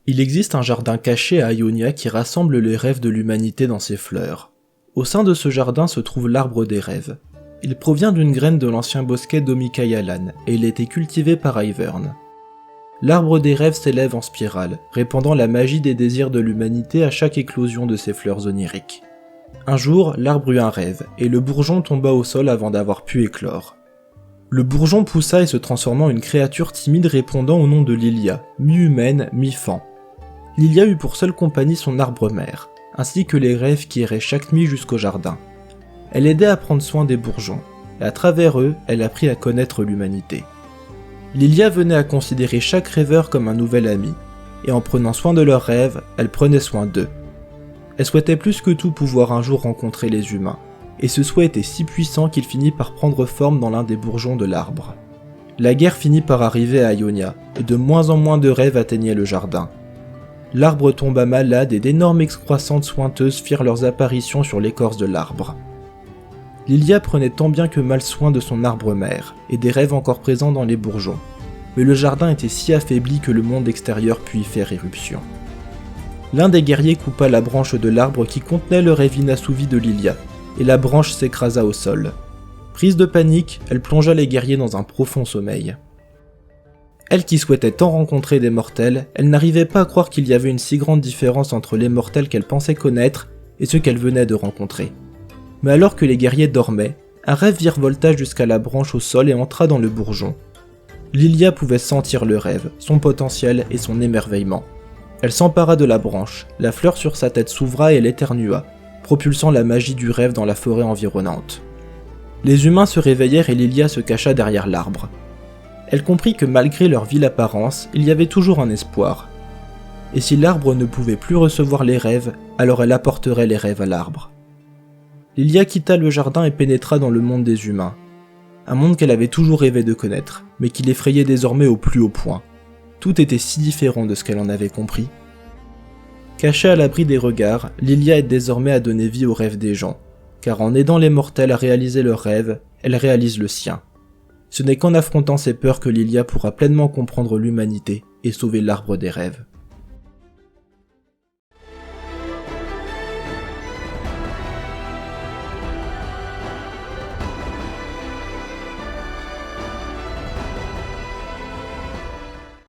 Il existe un jardin caché à Ionia qui rassemble les rêves de l'humanité dans ses fleurs. Au sein de ce jardin se trouve l'arbre des rêves. Il provient d'une graine de l'ancien bosquet d'Omikayalan et il a été cultivé par Ivern. L'arbre des rêves s'élève en spirale, répandant la magie des désirs de l'humanité à chaque éclosion de ses fleurs oniriques. Un jour, l'arbre eut un rêve, et le bourgeon tomba au sol avant d'avoir pu éclore. Le bourgeon poussa et se transforma en une créature timide répondant au nom de Lilia, mi-humaine, mi-fan. Lilia eut pour seule compagnie son arbre-mère, ainsi que les rêves qui erraient chaque nuit jusqu'au jardin. Elle aidait à prendre soin des bourgeons, et à travers eux, elle apprit à connaître l'humanité. Lilia venait à considérer chaque rêveur comme un nouvel ami, et en prenant soin de leurs rêves, elle prenait soin d'eux. Elle souhaitait plus que tout pouvoir un jour rencontrer les humains, et ce souhait était si puissant qu'il finit par prendre forme dans l'un des bourgeons de l'arbre. La guerre finit par arriver à Ionia, et de moins en moins de rêves atteignaient le jardin. L'arbre tomba malade et d'énormes excroissantes sointeuses firent leurs apparitions sur l'écorce de l'arbre. Lilia prenait tant bien que mal soin de son arbre-mère, et des rêves encore présents dans les bourgeons, mais le jardin était si affaibli que le monde extérieur put y faire irruption. L'un des guerriers coupa la branche de l'arbre qui contenait le rêve inassouvi de Lilia, et la branche s'écrasa au sol. Prise de panique, elle plongea les guerriers dans un profond sommeil. Elle qui souhaitait tant rencontrer des mortels, elle n'arrivait pas à croire qu'il y avait une si grande différence entre les mortels qu'elle pensait connaître et ceux qu'elle venait de rencontrer. Mais alors que les guerriers dormaient, un rêve virevolta jusqu'à la branche au sol et entra dans le bourgeon. Lilia pouvait sentir le rêve, son potentiel et son émerveillement. Elle s'empara de la branche, la fleur sur sa tête s'ouvra et elle éternua, propulsant la magie du rêve dans la forêt environnante. Les humains se réveillèrent et Lilia se cacha derrière l'arbre. Elle comprit que malgré leur vile apparence, il y avait toujours un espoir. Et si l'arbre ne pouvait plus recevoir les rêves, alors elle apporterait les rêves à l'arbre. Lilia quitta le jardin et pénétra dans le monde des humains. Un monde qu'elle avait toujours rêvé de connaître, mais qui l'effrayait désormais au plus haut point. Tout était si différent de ce qu'elle en avait compris. Cachée à l'abri des regards, Lilia aide désormais à donner vie aux rêves des gens, car en aidant les mortels à réaliser leurs rêves, elle réalise le sien. Ce n'est qu'en affrontant ses peurs que Lilia pourra pleinement comprendre l'humanité et sauver l'arbre des rêves.